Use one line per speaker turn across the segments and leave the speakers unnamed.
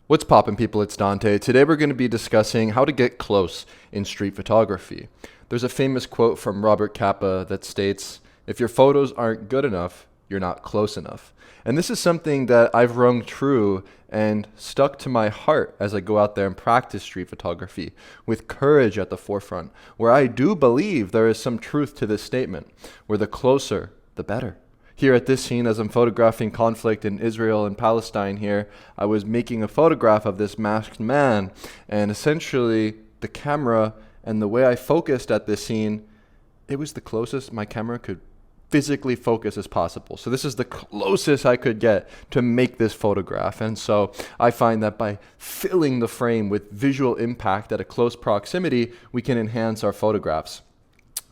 What's poppin', people? It's Dante. Today we're going to be discussing how to get close in street photography. There's a famous quote from Robert Capa that states, "If your photos aren't good enough, you're not close enough." And this is something that I've rung true and stuck to my heart as I go out there and practice street photography with courage at the forefront, where I do believe there is some truth to this statement, where the closer, the better. Here at this scene, as I'm photographing conflict in Israel and Palestine here, I was making a photograph of this masked man, and essentially the camera and the way I focused at this scene, it was the closest my camera could physically focus as possible. So this is the closest I could get to make this photograph. And so I find that by filling the frame with visual impact at a close proximity, we can enhance our photographs.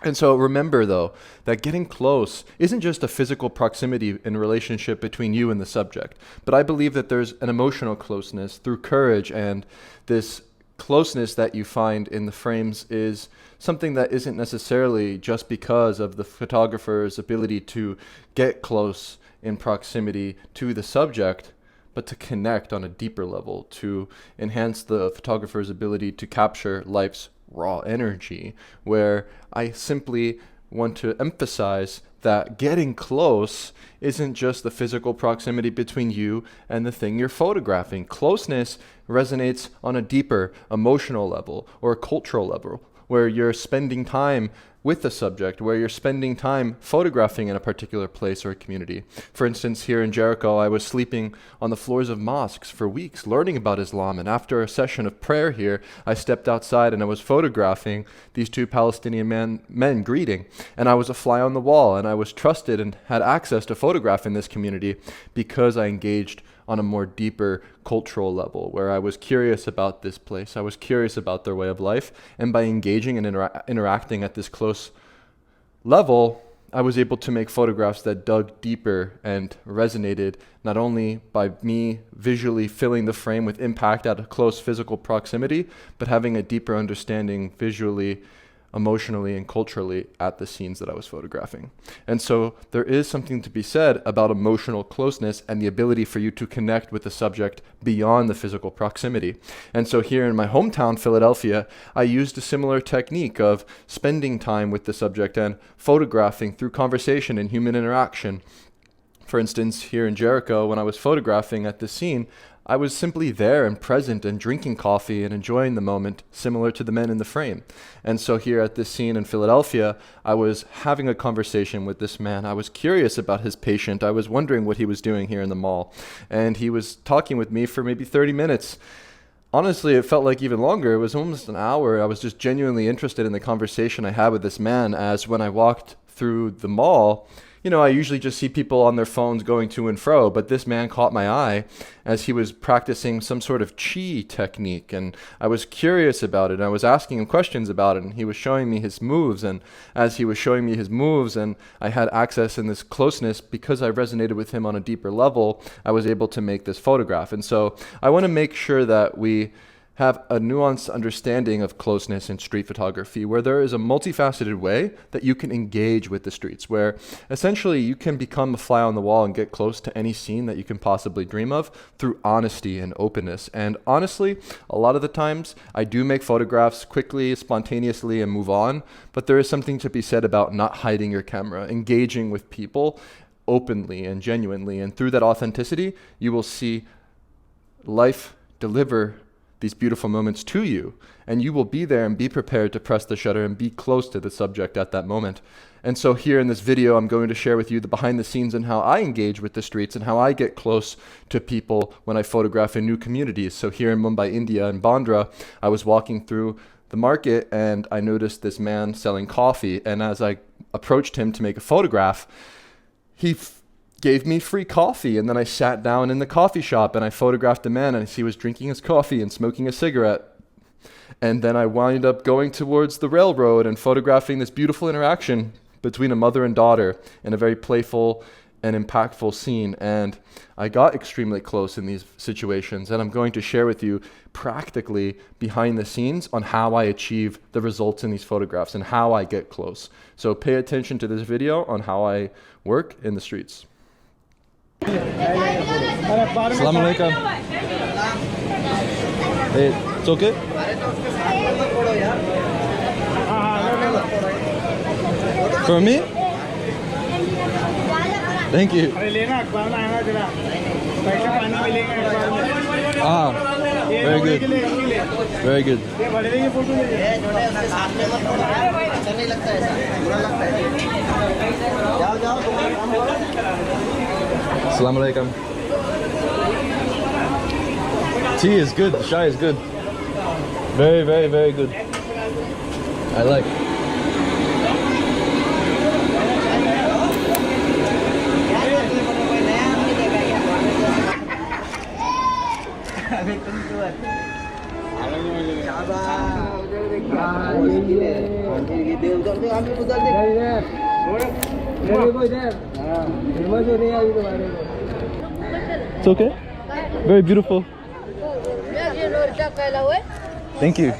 And so remember, though, that getting close isn't just a physical proximity in relationship between you and the subject, but I believe that there's an emotional closeness through courage, and this closeness that you find in the frames is something that isn't necessarily just because of the photographer's ability to get close in proximity to the subject, but to connect on a deeper level, to enhance the photographer's ability to capture life's raw energy, where I simply want to emphasize that getting close isn't just the physical proximity between you and the thing you're photographing. Closeness resonates on a deeper emotional level or a cultural level, where you're spending time with the subject, where you're spending time photographing in a particular place or a community. For instance, here in Jericho, I was sleeping on the floors of mosques for weeks, learning about Islam, and after a session of prayer here, I stepped outside and I was photographing these two Palestinian men greeting, and I was a fly on the wall, and I was trusted and had access to photograph in this community because I engaged on a more deeper cultural level, where I was curious about this place. I was curious about their way of life. And by engaging and interacting at this close level, I was able to make photographs that dug deeper and resonated not only by me visually filling the frame with impact at a close physical proximity, but having a deeper understanding visually, emotionally, and culturally at the scenes that I was photographing. And so there is something to be said about emotional closeness and the ability for you to connect with the subject beyond the physical proximity. And so here in my hometown, Philadelphia, I used a similar technique of spending time with the subject and photographing through conversation and human interaction. For instance, here in Jericho, when I was photographing at the scene, I was simply there and present and drinking coffee and enjoying the moment, similar to the men in the frame. And so here at this scene in Philadelphia, I was having a conversation with this man. I was curious about his patient. I was wondering what he was doing here in the mall. And he was talking with me for maybe 30 minutes. Honestly, it felt like even longer. It was almost an hour. I was just genuinely interested in the conversation I had with this man, as when I walked through the mall, I usually just see people on their phones going to and fro, but this man caught my eye as he was practicing some sort of chi technique, and I was curious about it, and I was asking him questions about it, and he was showing me his moves, and as he was showing me his moves, and I had access in this closeness, because I resonated with him on a deeper level, I was able to make this photograph. And so I want to make sure that we have a nuanced understanding of closeness in street photography, where there is a multifaceted way that you can engage with the streets, where essentially you can become a fly on the wall and get close to any scene that you can possibly dream of through honesty and openness. And honestly, a lot of the times I do make photographs quickly, spontaneously, and move on, but there is something to be said about not hiding your camera, engaging with people openly and genuinely, and through that authenticity, you will see life deliver these beautiful moments to you, and you will be there and be prepared to press the shutter and be close to the subject at that moment. And so here in this video, I'm going to share with you the behind the scenes and how I engage with the streets and how I get close to people when I photograph in new communities. So here in Mumbai, India, in Bandra, I was walking through the market and I noticed this man selling coffee, and as I approached him to make a photograph, he gave me free coffee, and then I sat down in the coffee shop and I photographed the man, and he was drinking his coffee and smoking a cigarette. And then I wound up going towards the railroad and photographing this beautiful interaction between a mother and daughter in a very playful and impactful scene. And I got extremely close in these situations, and I'm going to share with you practically behind the scenes on how I achieve the results in these photographs and how I get close. So pay attention to this video on how I work in the streets.
Assalamu alaikum.
It's okay? For me? Thank you. Very good. Very good. Assalamu alaikum. Tea is good. The chai is good. Very, very, very good. I like. It's okay. Very beautiful. Thank you.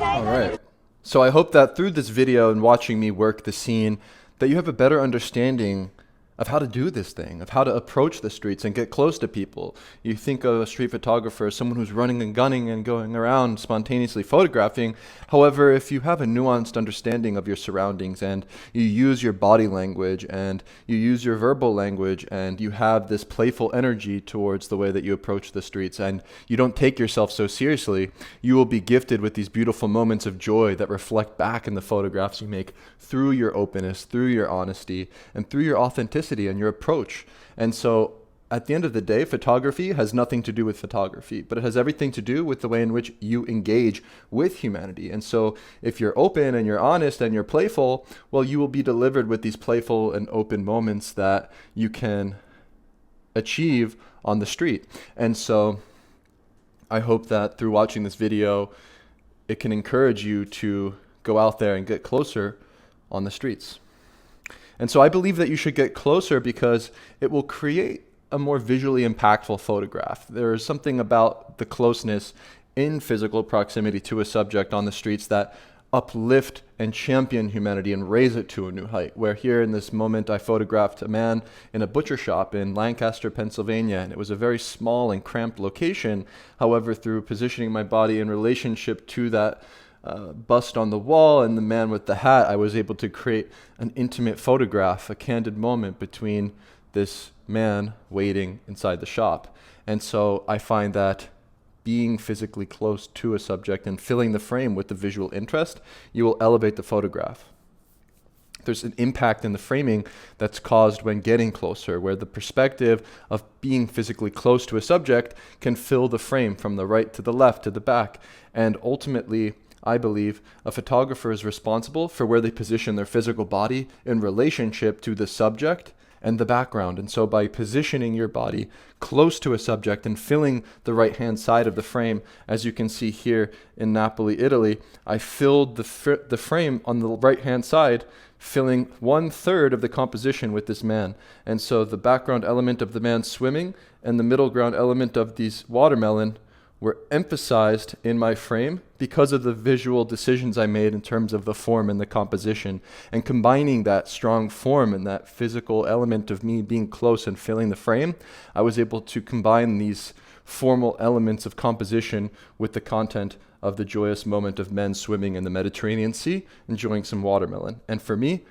All right. So I hope that through this video and watching me work the scene, that you have a better understanding of how to do this thing, of how to approach the streets and get close to people. You think of a street photographer as someone who's running and gunning and going around spontaneously photographing. However, if you have a nuanced understanding of your surroundings and you use your body language and you use your verbal language and you have this playful energy towards the way that you approach the streets and you don't take yourself so seriously, you will be gifted with these beautiful moments of joy that reflect back in the photographs you make through your openness, through your honesty, and through your authenticity and your approach. And so at the end of the day, photography has nothing to do with photography, but it has everything to do with the way in which you engage with humanity. And so if you're open and you're honest and you're playful, well, you will be delivered with these playful and open moments that you can achieve on the street. And so I hope that through watching this video, it can encourage you to go out there and get closer on the streets. And so I believe that you should get closer because it will create a more visually impactful photograph. There is something about the closeness in physical proximity to a subject on the streets that uplift and champion humanity and raise it to a new height. Where here in this moment, I photographed a man in a butcher shop in Lancaster, Pennsylvania, and it was a very small and cramped location. However, through positioning my body in relationship to that bust on the wall and the man with the hat, I was able to create an intimate photograph, a candid moment between this man waiting inside the shop. And so I find that being physically close to a subject and filling the frame with the visual interest, you will elevate the photograph. There's an impact in the framing that's caused when getting closer, where the perspective of being physically close to a subject can fill the frame from the right to the left to the back. And ultimately, I believe a photographer is responsible for where they position their physical body in relationship to the subject and the background. And so by positioning your body close to a subject and filling the right-hand side of the frame, as you can see here in Napoli, Italy, I filled the frame on the right-hand side, filling 1/3 of the composition with this man. And so the background element of the man swimming and the middle ground element of these watermelon were emphasized in my frame because of the visual decisions I made in terms of the form and the composition. And combining that strong form and that physical element of me being close and filling the frame, I was able to combine these formal elements of composition with the content of the joyous moment of men swimming in the Mediterranean Sea, enjoying some watermelon. And for me,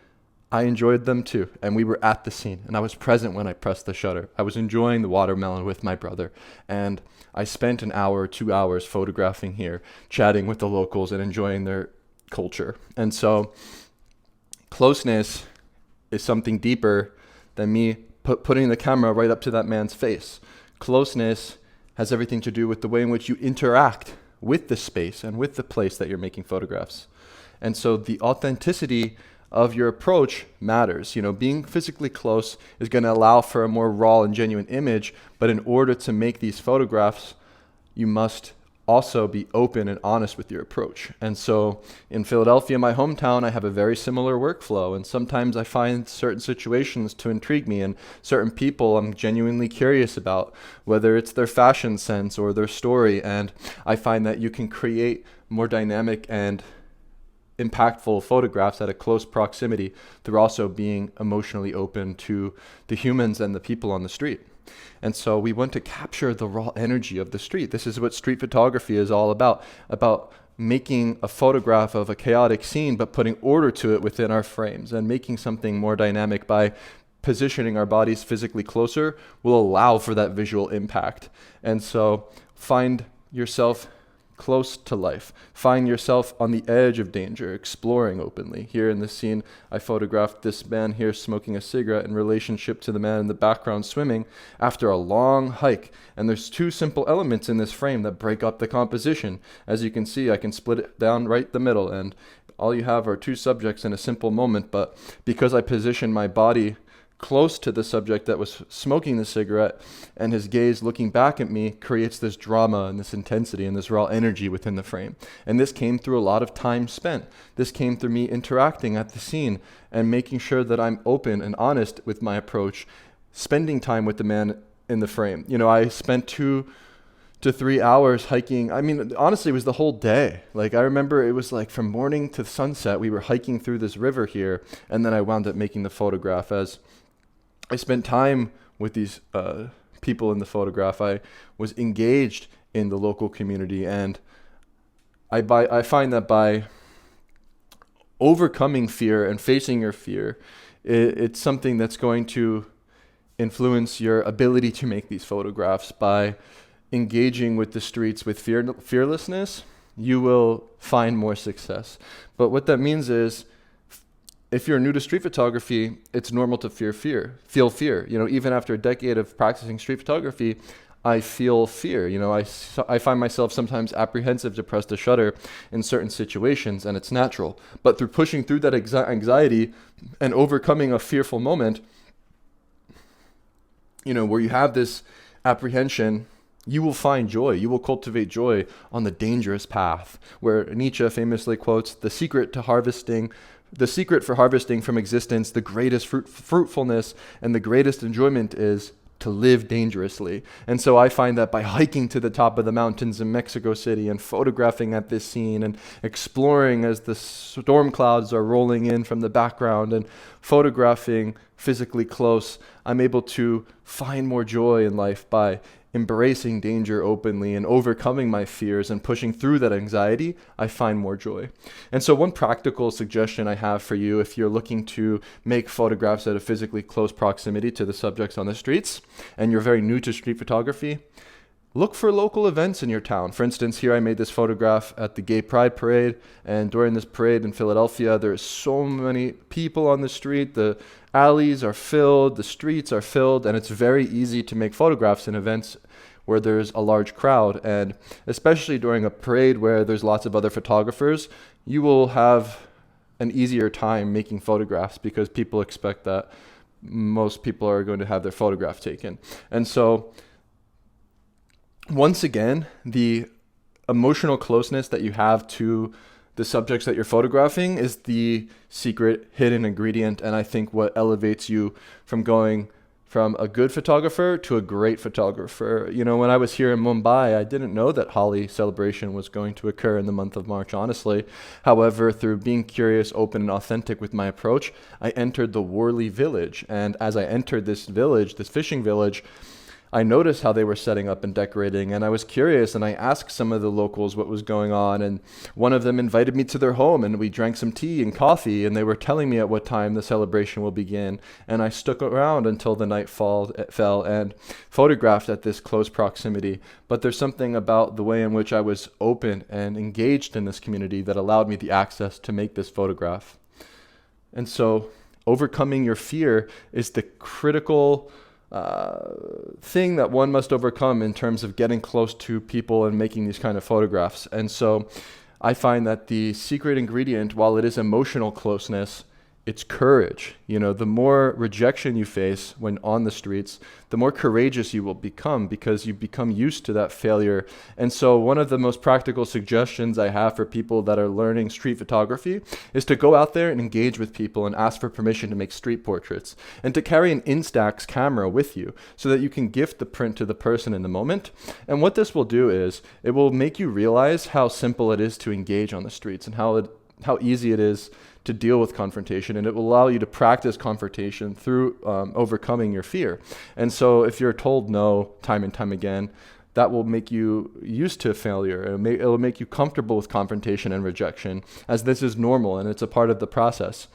I enjoyed them too, and we were at the scene, and I was present when I pressed the shutter. I was enjoying the watermelon with my brother, and I spent an hour, 2 hours photographing here, chatting with the locals and enjoying their culture. And so closeness is something deeper than me putting the camera right up to that man's face. Closeness has everything to do with the way in which you interact with the space and with the place that you're making photographs. And so the authenticity of your approach matters. You know, being physically close is going to allow for a more raw and genuine image, but in order to make these photographs, you must also be open and honest with your approach. And so in Philadelphia, my hometown, I have a very similar workflow, and sometimes I find certain situations to intrigue me and certain people I'm genuinely curious about, whether it's their fashion sense or their story, and I find that you can create more dynamic and impactful photographs at a close proximity through also being emotionally open to the humans and the people on the street. And so we want to capture the raw energy of the street. This is what street photography is all about making a photograph of a chaotic scene, but putting order to it within our frames, and making something more dynamic by positioning our bodies physically closer will allow for that visual impact. And so find yourself close to life. Find yourself on the edge of danger, exploring openly. Here in this scene, I photographed this man here smoking a cigarette in relationship to the man in the background swimming after a long hike. And there's two simple elements in this frame that break up the composition. As you can see, I can split it down right the middle, and all you have are two subjects in a simple moment. But because I position my body close to the subject that was smoking the cigarette, and his gaze looking back at me creates this drama and this intensity and this raw energy within the frame. And this came through a lot of time spent. This came through me interacting at the scene and making sure that I'm open and honest with my approach, spending time with the man in the frame. I spent 2 to 3 hours hiking. I mean, honestly, it was the whole day. Like, I remember it was like from morning to sunset, we were hiking through this river here, and then I wound up making the photograph. As I spent time with these people in the photograph, I was engaged in the local community, and I find that by overcoming fear and facing your fear, it's something that's going to influence your ability to make these photographs. By engaging with the streets with fearlessness, you will find more success. But what that means is, if you're new to street photography, it's normal to feel fear. Even after a decade of practicing street photography, I feel fear. I find myself sometimes apprehensive to press the shutter in certain situations, and it's natural. But through pushing through that anxiety and overcoming a fearful moment, where you have this apprehension, you will find joy. You will cultivate joy on the dangerous path, where Nietzsche famously quotes, the secret for harvesting from existence the greatest fruitfulness and the greatest enjoyment is to live dangerously. And so I find that by hiking to the top of the mountains in Mexico City and photographing at this scene and exploring as the storm clouds are rolling in from the background and photographing physically close, I'm able to find more joy in life by embracing danger openly and overcoming my fears and pushing through that anxiety. I find more joy. And so one practical suggestion I have for you, if you're looking to make photographs at a physically close proximity to the subjects on the streets, and you're very new to street photography, look for local events in your town. For instance, here I made this photograph at the Gay Pride Parade, and during this parade in Philadelphia, there's so many people on the street. The alleys are filled, the streets are filled, and it's very easy to make photographs in events where there's a large crowd. And especially during a parade where there's lots of other photographers, you will have an easier time making photographs because people expect that most people are going to have their photograph taken. And so once again, the emotional closeness that you have to the subjects that you're photographing is the secret hidden ingredient, and I think what elevates you from going from a good photographer to a great photographer. When I was here in Mumbai, I didn't know that Holi celebration was going to occur in the month of March, honestly. However, through being curious, open, and authentic with my approach, I entered the Worli village, and as I entered this village, this fishing village, I noticed how they were setting up and decorating, and I was curious, and I asked some of the locals what was going on, and one of them invited me to their home, and we drank some tea and coffee, and they were telling me at what time the celebration will begin, and I stuck around until the night fell and photographed at this close proximity. But there's something about the way in which I was open and engaged in this community that allowed me the access to make this photograph. And so overcoming your fear is the critical thing that one must overcome in terms of getting close to people and making these kind of photographs. And so I find that the secret ingredient, while it is emotional closeness, it's courage. The more rejection you face when on the streets, the more courageous you will become because you become used to that failure. And so one of the most practical suggestions I have for people that are learning street photography is to go out there and engage with people and ask for permission to make street portraits, and to carry an Instax camera with you so that you can gift the print to the person in the moment. And what this will do is it will make you realize how simple it is to engage on the streets and how how easy it is to deal with confrontation, and it will allow you to practice confrontation through overcoming your fear. And so if you're told no time and time again, that will make you used to failure. It'll make you comfortable with confrontation and rejection, as this is normal and it's a part of the process.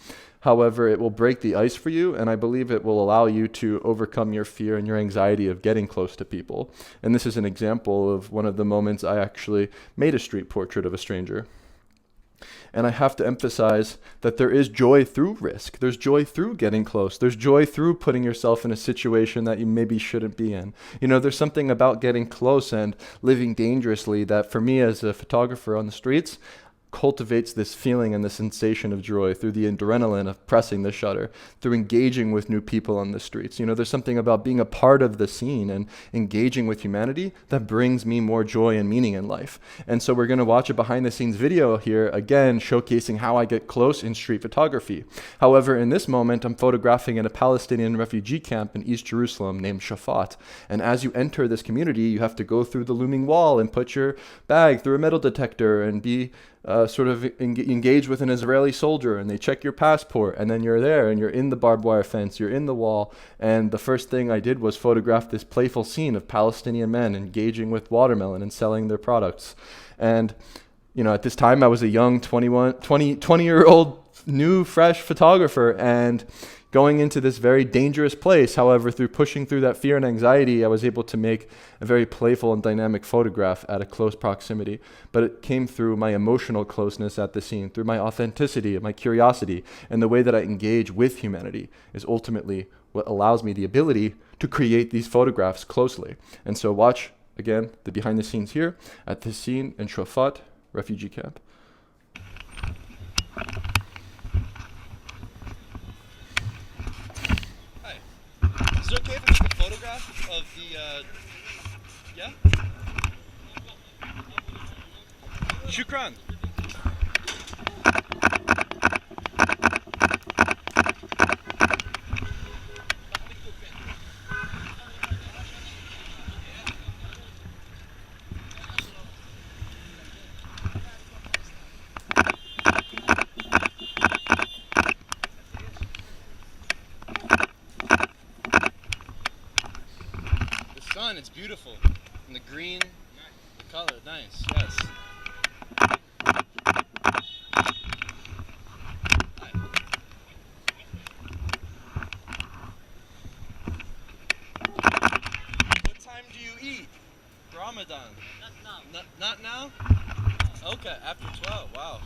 However, it will break the ice for you, and I believe it will allow you to overcome your fear and your anxiety of getting close to people. And this is an example of one of the moments I actually made a street portrait of a stranger. And I have to emphasize that there is joy through risk. There's joy through getting close. There's joy through putting yourself in a situation that you maybe shouldn't be in. There's something about getting close and living dangerously that, for me as a photographer on the streets, cultivates this feeling and the sensation of joy through the adrenaline of pressing the shutter, through engaging with new people on the streets. There's something about being a part of the scene and engaging with humanity that brings me more joy and meaning in life. And so we're going to watch a behind the scenes video here, again, showcasing how I get close in street photography. However, in this moment, I'm photographing in a Palestinian refugee camp in East Jerusalem named Shafat. And as you enter this community, you have to go through the looming wall and put your bag through a metal detector and be engage with an Israeli soldier, and they check your passport, and then you're there and you're in the barbed wire fence, you're in the wall. And the first thing I did was photograph this playful scene of Palestinian men engaging with watermelon and selling their products. And at this time I was a young 20-year-old new fresh photographer, and going into this very dangerous place. However, through pushing through that fear and anxiety, I was able to make a very playful and dynamic photograph at a close proximity. But it came through my emotional closeness at the scene, through my authenticity and my curiosity, and the way that I engage with humanity is ultimately what allows me the ability to create these photographs closely. And so watch, again, the behind the scenes here at this scene in Shafat refugee camp.
Is it okay if I take a photograph of the, yeah? Shukran. It's beautiful, and the green color, nice, yes. What time do you eat? Ramadan? Not now? Okay, after 12, wow.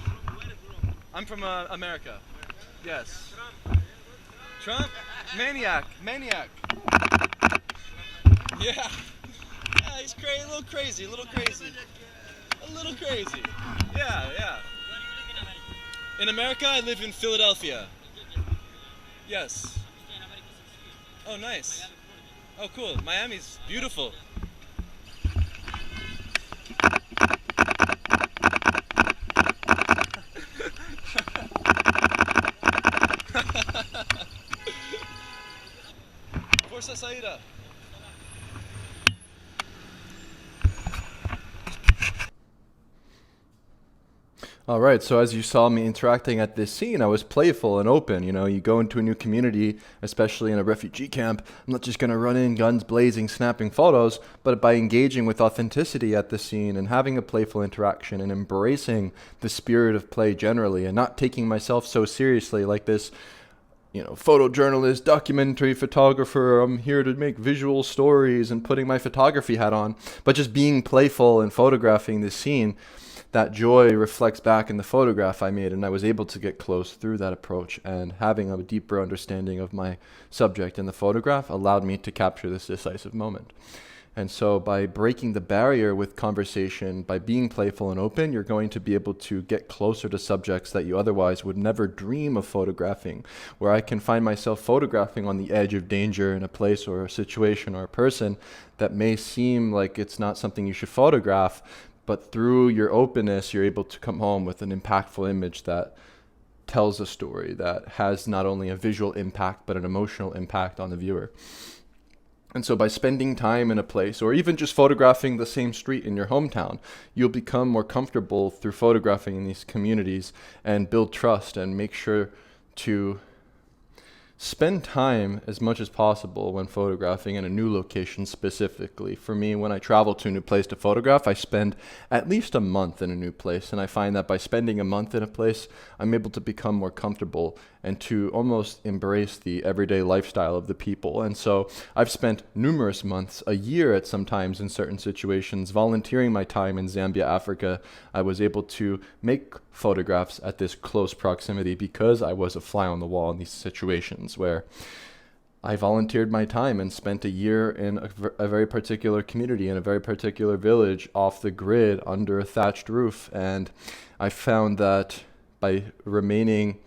I'm from America. Yes. Trump? Maniac. Yeah, he's crazy, a little crazy. Yeah. Where do you live in America? In America, I live in Philadelphia. Yes. Oh, nice. Oh, cool. Miami's beautiful. Força Saída.
All right, so as you saw me interacting at this scene, I was playful and open. You go into a new community, especially in a refugee camp, I'm not just going to run in guns blazing, snapping photos, but by engaging with authenticity at the scene and having a playful interaction and embracing the spirit of play generally and not taking myself so seriously like this, photojournalist, documentary photographer, I'm here to make visual stories and putting my photography hat on, but just being playful and photographing this scene. That joy reflects back in the photograph I made, and I was able to get close through that approach, and having a deeper understanding of my subject in the photograph allowed me to capture this decisive moment. And so by breaking the barrier with conversation, by being playful and open, you're going to be able to get closer to subjects that you otherwise would never dream of photographing, where I can find myself photographing on the edge of danger in a place or a situation or a person that may seem like it's not something you should photograph, but through your openness, you're able to come home with an impactful image that tells a story that has not only a visual impact, but an emotional impact on the viewer. And so by spending time in a place, or even just photographing the same street in your hometown, you'll become more comfortable through photographing in these communities and build trust and make sure to spend time as much as possible when photographing in a new location specifically. For me, when I travel to a new place to photograph, I spend at least a month in a new place. And I find that by spending a month in a place, I'm able to become more comfortable and to almost embrace the everyday lifestyle of the people. And so I've spent numerous months, a year at sometimes in certain situations, volunteering my time in Zambia, Africa. I was able to make photographs at this close proximity because I was a fly on the wall in these situations where I volunteered my time and spent a year in a very particular community, in a very particular village, off the grid, under a thatched roof. And I found that by remaining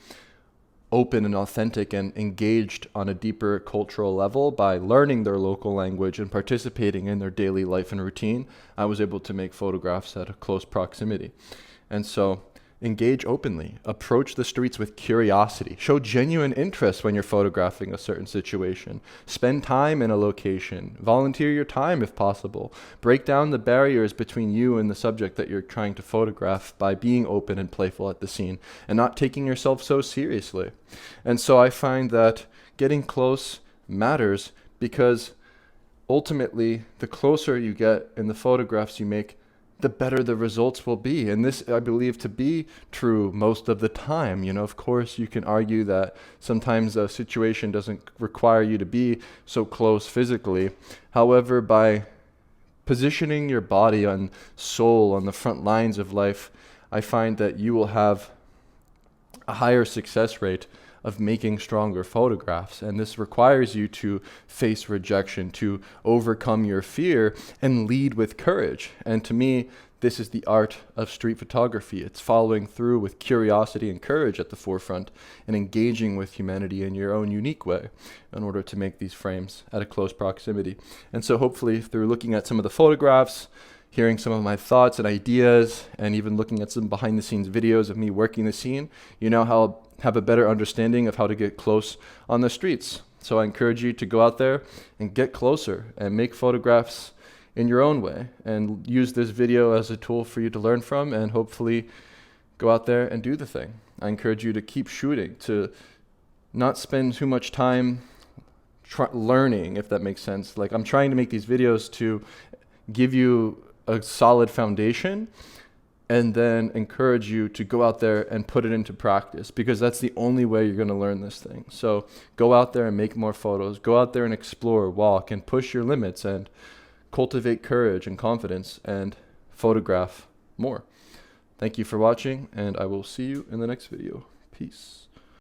open and authentic and engaged on a deeper cultural level, by learning their local language and participating in their daily life and routine, I was able to make photographs at a close proximity. And so engage openly, approach the streets with curiosity, show genuine interest when you're photographing a certain situation, spend time in a location, volunteer your time if possible, break down the barriers between you and the subject that you're trying to photograph by being open and playful at the scene and not taking yourself so seriously. And so I find that getting close matters because ultimately the closer you get in the photographs you make, the better the results will be. And this, I believe, to be true most of the time. You know, of course, you can argue that sometimes a situation doesn't require you to be so close physically. However, by positioning your body and soul on the front lines of life, I find that you will have a higher success rate of making stronger photographs. And this requires you to face rejection, to overcome your fear and lead with courage. And to me, this is the art of street photography. It's following through with curiosity and courage at the forefront and engaging with humanity in your own unique way in order to make these frames at a close proximity. And so hopefully through looking at some of the photographs, hearing some of my thoughts and ideas, and even looking at some behind the scenes videos of me working the scene, you know how have a better understanding of how to get close on the streets. So I encourage you to go out there and get closer and make photographs in your own way and use this video as a tool for you to learn from and hopefully go out there and do the thing. I encourage you to keep shooting, to not spend too much time learning, if that makes sense. Like, I'm trying to make these videos to give you a solid foundation and then encourage you to go out there and put it into practice, because that's the only way you're going to learn this thing. So go out there and make more photos. Go out there and explore, walk, and push your limits and cultivate courage and confidence and photograph more. Thank you for watching, and I will see you in the next video. Peace.